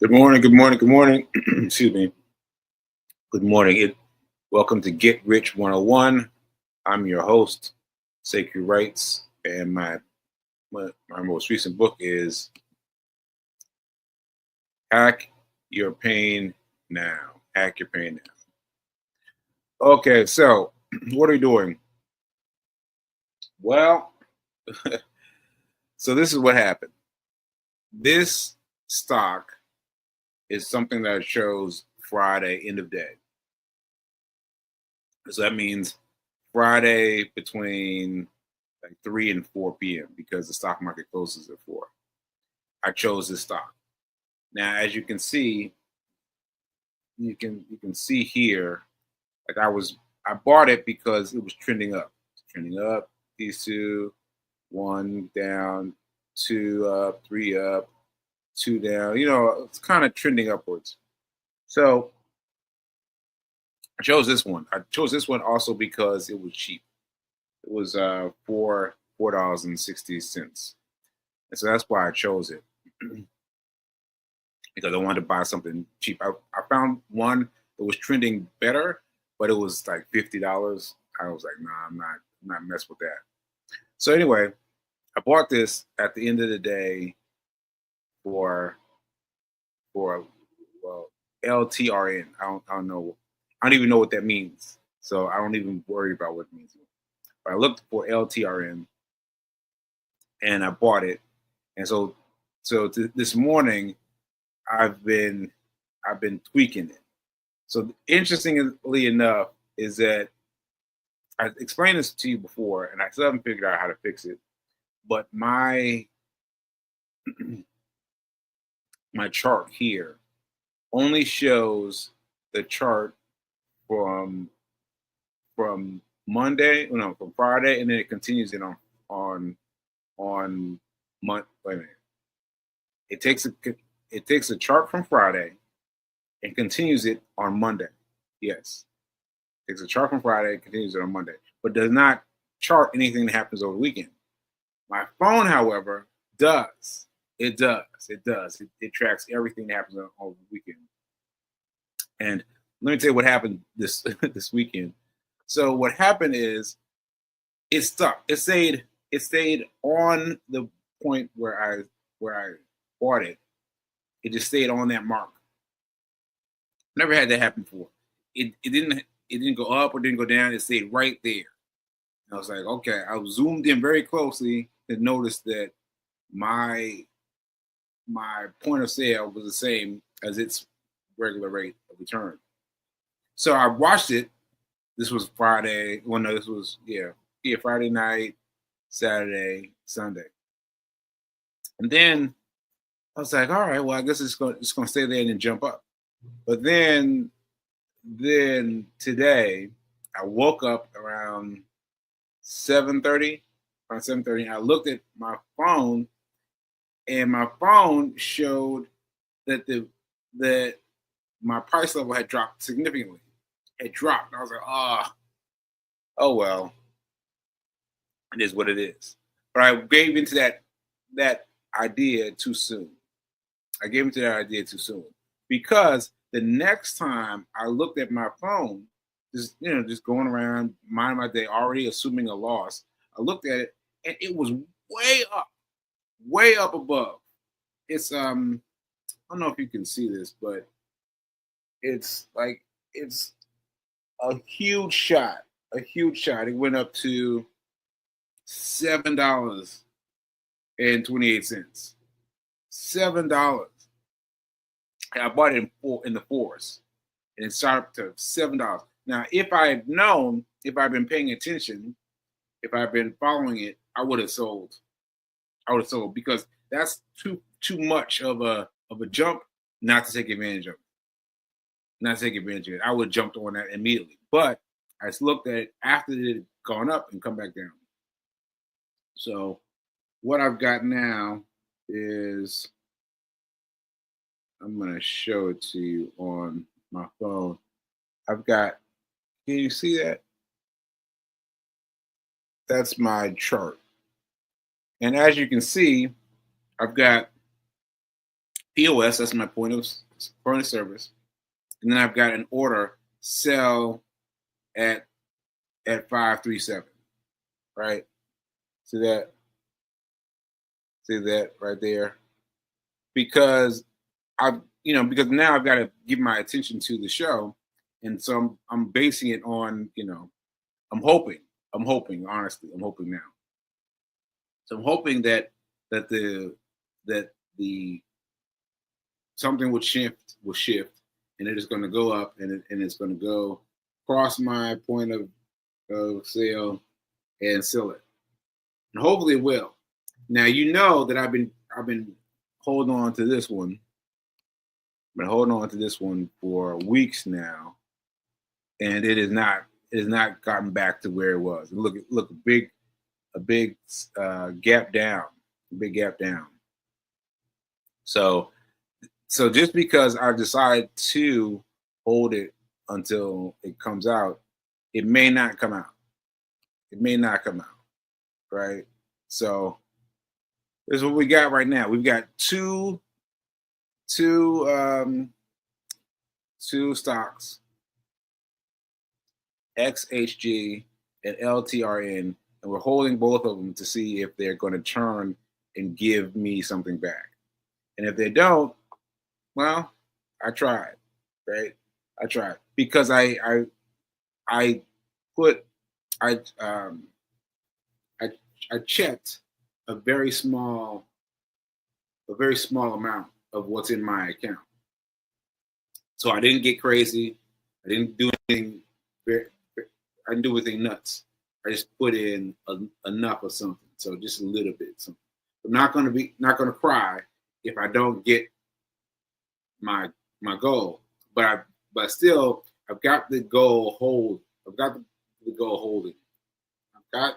Good morning, good morning, good morning. Excuse me. Good morning. Welcome to Get Rich 101. I'm your host, Sekou Writes, and my most recent book is Hack Your Pain Now. Hack Your Pain Now. Okay, so what are we doing? Well, so this is what happened. This stock is something that shows Friday, end of day. So that means Friday between like 3 and 4 p.m. because the stock market closes at 4. I chose this stock. Now, as you can see, you can see here, like I bought it because it was trending up. Trending up, these two, one down, two up, three up, two down. It's kind of trending upwards. So I chose this one. I chose this one also because it was cheap. It was $4.60. And so that's why I chose it. Because I wanted to buy something cheap. I found one that was trending better, but it was like $50. I was like, nah, I'm not mess with that. So anyway, I bought this at the end of the day for well LTRN. I don't know. I don't even know what that means. So I don't even worry about what it means. But I looked for LTRN and I bought it. And this morning I've been tweaking it. So interestingly enough is that I explained this to you before, and I still haven't figured out how to fix it. But my my chart here only shows the chart from Monday, no, from Friday, and then it continues it on month. Wait a minute. It takes a chart from Friday and continues it on Monday. Yes, takes a chart from Friday and continues it on Monday, but does not chart anything that happens over the weekend. My phone, however, does. It does. It does. It tracks everything that happens over the weekend. And let me tell you what happened this this weekend. So what happened is it stuck. It stayed on the point where I bought it. It just stayed on that mark. Never had that happen before. It didn't go up or didn't go down. It stayed right there. I was like, okay. I zoomed in very closely to notice that my point of sale was the same as its regular rate of return. So I watched it. This was Friday. Well, no, this was Friday night, Saturday, Sunday, and then I was like, all right, well, I guess it's going to stay there and then jump up. But then today, I woke up around 7:30. Around 7:30, I looked at my phone, and my phone showed that my price level had dropped significantly. It dropped. And I was like, oh well, it is what it is. But I gave into that idea too soon. I gave into that idea too soon because the next time I looked at my phone, just going around minding my day, already assuming a loss, I looked at it and it was way up above. It's I don't know if you can see this, but it's a huge shot. A huge shot. It went up to $7.28. $7. I bought it in the fours, and it started to $7. Now, if I'd known, if I'd been paying attention, if I'd been following it, I would have sold. I would have sold because that's too much of a jump not to take advantage of it. Not to take advantage of it. I would have jumped on that immediately. But I just looked at it after it had gone up and come back down. So what I've got now is I'm going to show it to you on my phone. I've got, can you see that? That's my chart. And as you can see, I've got POS, that's my point of service. And then I've got an order sell at 537. Right? See that? See that right there? Because because now I've got to give my attention to the show. And so I'm basing it on, I'm hoping, honestly, I'm hoping now. So I'm hoping that the that the something would shift, and it is going to go up, and it's going to go across my point of sale and sell it, and hopefully it will. Now that I've been holding on to this one. I've been holding on to this one for weeks now, and it has not gotten back to where it was. Look, a big gap down, So just because I decide to hold it until it comes out, it may not come out. Right? So this is what we got right now. We've got two stocks, XHG and LTRN, and we're holding both of them to see if they're going to turn and give me something back. And if they don't, well, I tried, right? I tried because I checked a very small amount of what's in my account. So I didn't get crazy. I didn't do anything. I didn't do anything nuts. I just put in enough of something. So just a little bit. Something. I'm not gonna cry if I don't get my goal. But still, I've got the goal hold. I've got the goal holding. I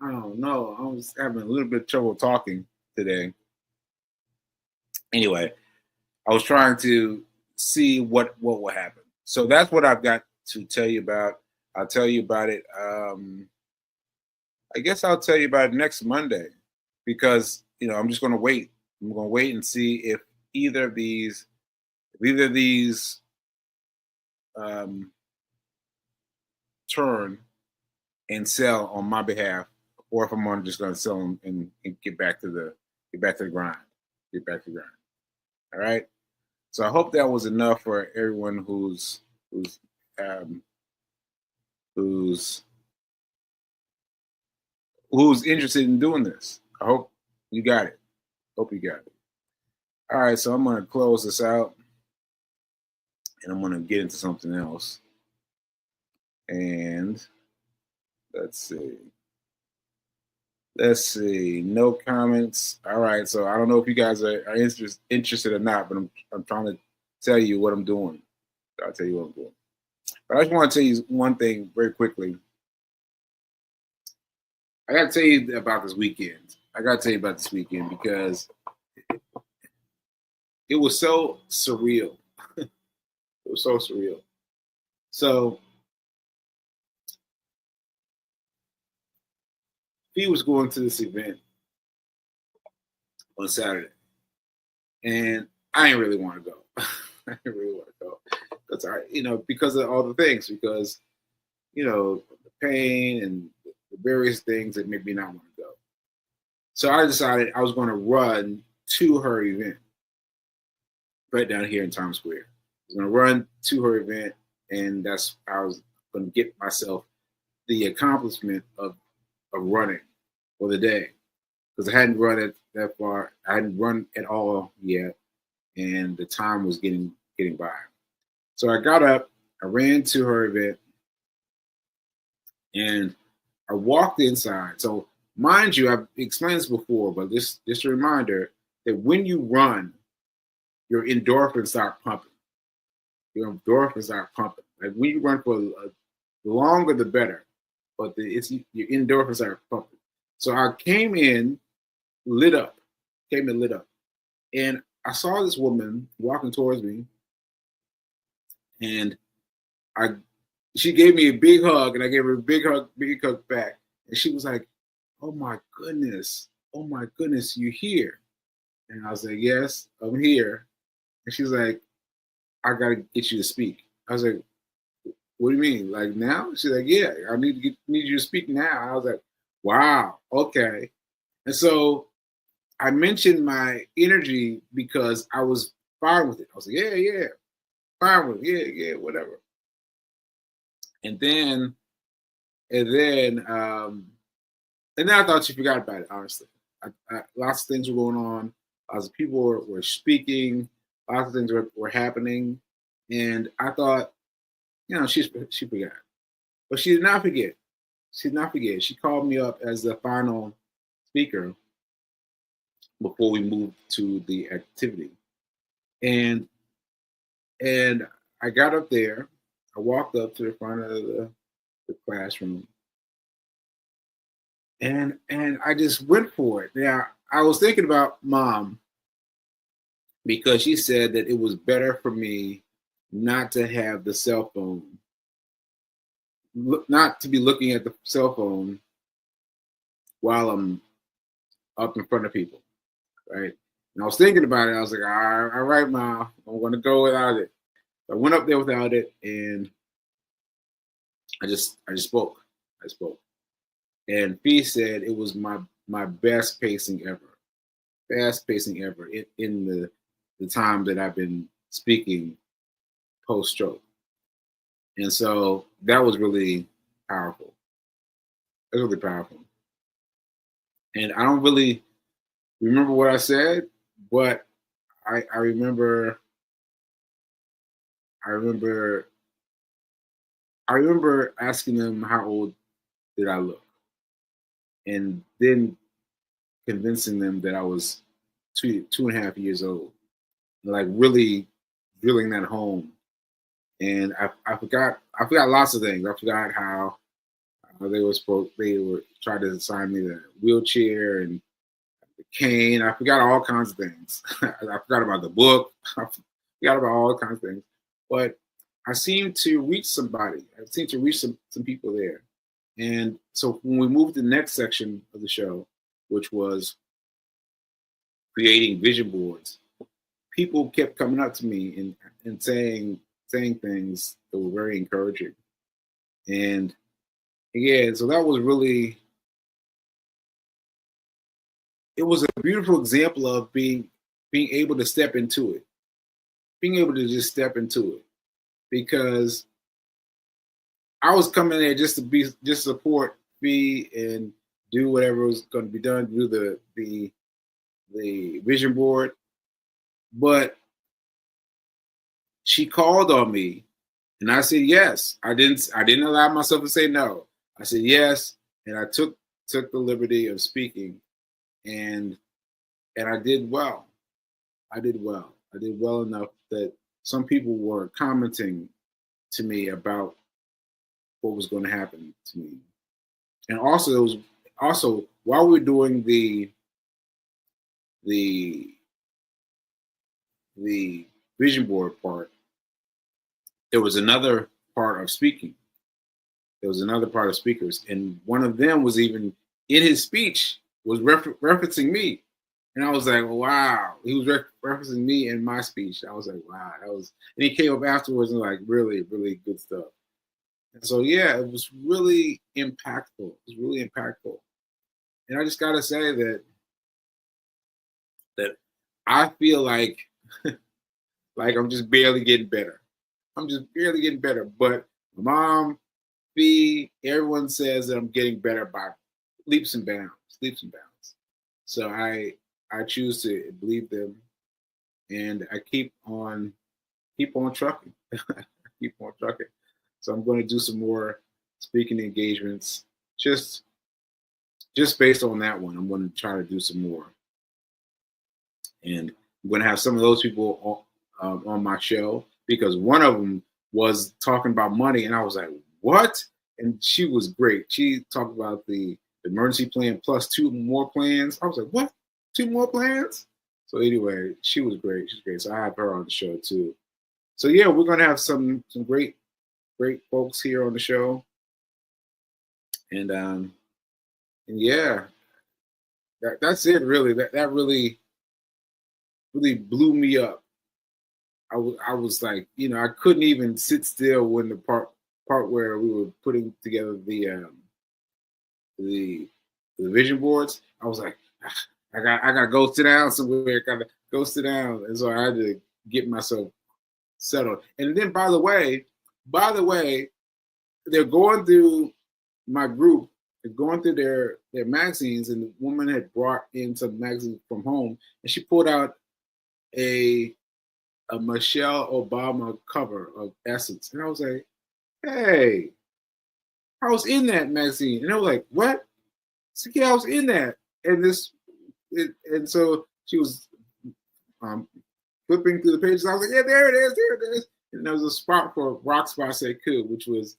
don't know. I was having a little bit of trouble talking today. Anyway, I was trying to see what will happen. So that's what I've got to tell you about. I'll tell you about it. I guess I'll tell you about it next Monday because I'm just going to wait. I'm going to wait and see if either of these turn and sell on my behalf, or if I'm just going to sell them and get back to the grind. All right. So I hope that was enough for everyone who's interested in doing this. I hope you got it. All right, so I'm going to close this out, and I'm going to get into something else. And let's see. No comments. All right, so I don't know if you guys are interested or not, but I'm trying to tell you what I'm doing. I'll tell you what I'm doing. But I just want to tell you one thing very quickly. I got to tell you about this weekend. Because it was so surreal. It was so surreal. So he was going to this event on Saturday, and I didn't really want to go. Because of all the things, because the pain and the various things that made me not want to go. So I decided I was going to run to her event right down here in Times Square. I was going to run to her event, and that's how I was going to get myself the accomplishment of running for the day, because I hadn't run it that far. I hadn't run at all yet, and the time was getting by. So I got up, I ran to her event, and I walked inside. So mind you, I've explained this before, but just a reminder that when you run, your endorphins start pumping. Like when you run for the longer, the better. But your endorphins are pumping. So I came in lit up, and I saw this woman walking towards me, and she gave me a big hug, and I gave her a big hug back, and she was like, "Oh my goodness, you're here." And I was like, yes, I'm here. And she's like, I gotta get you to speak. I was like, what do you mean? Like now? She's like, yeah, I need you to speak now. I was like, wow, okay. And so I mentioned my energy because I was fine with it. I was like, yeah, fine with it, yeah, whatever. And then and then and then I thought she forgot about it. Honestly, lots of things were going on. Lots of people were speaking. Lots of things were happening, and I thought, she forgot, but she did not forget. She did not forget. She called me up as the final speaker before we moved to the activity, and and I got up there. I walked up to the front of the classroom, and I just went for it. Now I was thinking about mom because she said that it was better for me not to have the cell phone, not to be looking at the cell phone while I'm up in front of people, right? And I was thinking about it. I was like, all right, mom, I'm going to go without it. I went up there without it, and I just spoke. I spoke, and Fee said it was my best pacing ever, fast pacing ever in the time that I've been speaking post stroke. And so that was really powerful. It was really powerful. And I don't really remember what I said, but I remember I remember I remember asking them how old did I look, and then convincing them that I was 2.5 years old. Like really drilling that home. And I forgot lots of things. I forgot how they were trying to assign me the wheelchair and the cane. I forgot all kinds of things. I forgot about the book. I forgot about all kinds of things. But I seemed to reach somebody. I seemed to reach some people there. And so when we moved to the next section of the show, which was creating vision boards, people kept coming up to me and saying things that were very encouraging. And yeah, so that was really, it was a beautiful example of being able to step into it, being able to just step into it, because I was coming there just support Fee and do whatever was going to be done, do the vision board. But she called on me, and I said yes. I didn't allow myself to say no. I said yes, and I took the liberty of speaking, and I did well. I did well. I did well enough that some people were commenting to me about what was going to happen to me. And also, it was also while we were doing the the vision board part, there was another part of speaking. There was another part of speakers, and one of them was even in his speech was referencing me, and I was like, wow, he was referencing me in my speech. I was like, wow, that was. And he came up afterwards and like really, really good stuff. And so yeah, it was really impactful. It was really impactful, and I just gotta say that I feel like like I'm just barely getting better. I'm just barely getting better, but my mom, B, everyone says that I'm getting better by leaps and bounds, leaps and bounds. So I choose to believe them, and I keep on trucking, keep on trucking. So I'm going to do some more speaking engagements, just just based on that one. I'm going to try to do some more, and I'm going to have some of those people on my show, because one of them was talking about money, and I was like, what? And she was great. She talked about the emergency plan plus two more plans. I was like, what? Two more plans? So anyway, she was great. She's great. So I have her on the show too. So yeah, we're gonna have some great folks here on the show, and yeah, that's it really. That really really blew me up. I was like, I couldn't even sit still when the part where we were putting together the vision boards. I was like, I gotta go sit down somewhere. Gotta go sit down, and so I had to get myself settled. And then, by the way, they're going through my group. They're going through their magazines, and the woman had brought in some magazines from home, and she pulled out a Michelle Obama cover of Essence, and I was like, hey, I was in that magazine, and I was like, what? So, yeah, I was in that, and so she was flipping through the pages. I was like, yeah, there it is. And there was a spot for Rock Spot Sekou, which was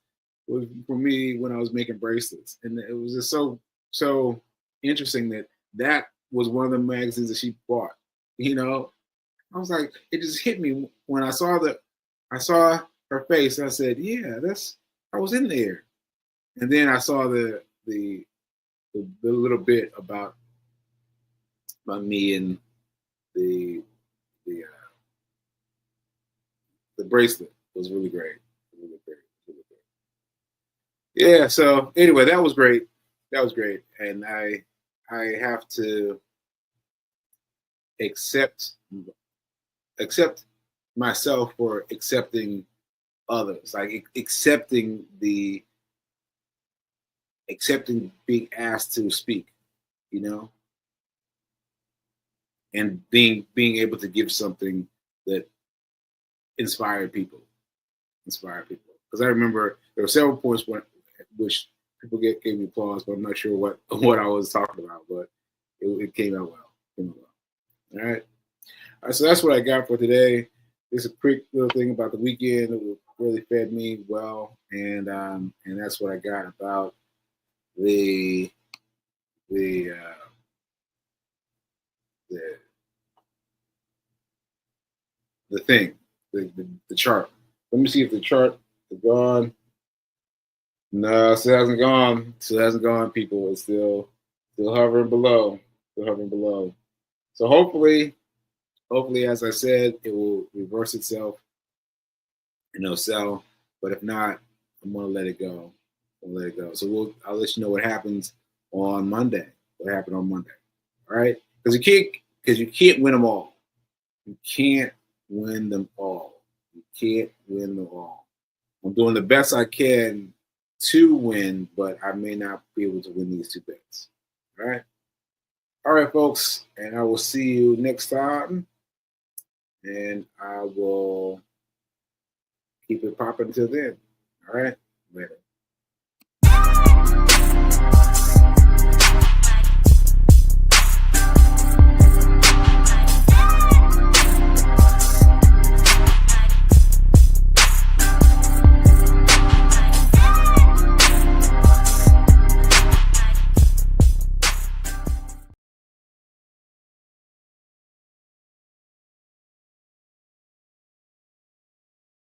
for me when I was making bracelets, and it was just so interesting that was one of the magazines that she bought. I was like, it just hit me when I saw her face. I said, yeah, I was in there. And then I saw the little bit about me and the bracelet was really great. Really great. Really great. Yeah. So anyway, that was great. And I have to accept myself for accepting others, like accepting being asked to speak, and being able to give something that inspired people. Because I remember there were several points which people gave me applause, but I'm not sure what I was talking about, but it came out well. All right. So that's what I got for today. Just a quick little thing about the weekend that really fed me well, and that's what I got about the thing, the chart. Let me see if the chart is gone. No, it still hasn't gone. Still hasn't gone, people. It's still hovering below. So hopefully, as I said, it will reverse itself and it'll sell. But if not, I'm gonna let it go. So I'll let you know what happens on Monday. What happened on Monday? All right, because you can't win them all. You can't win them all. I'm doing the best I can to win, but I may not be able to win these two bets. All right, folks, and I will see you next time. And I will keep it popping until then. All right, later.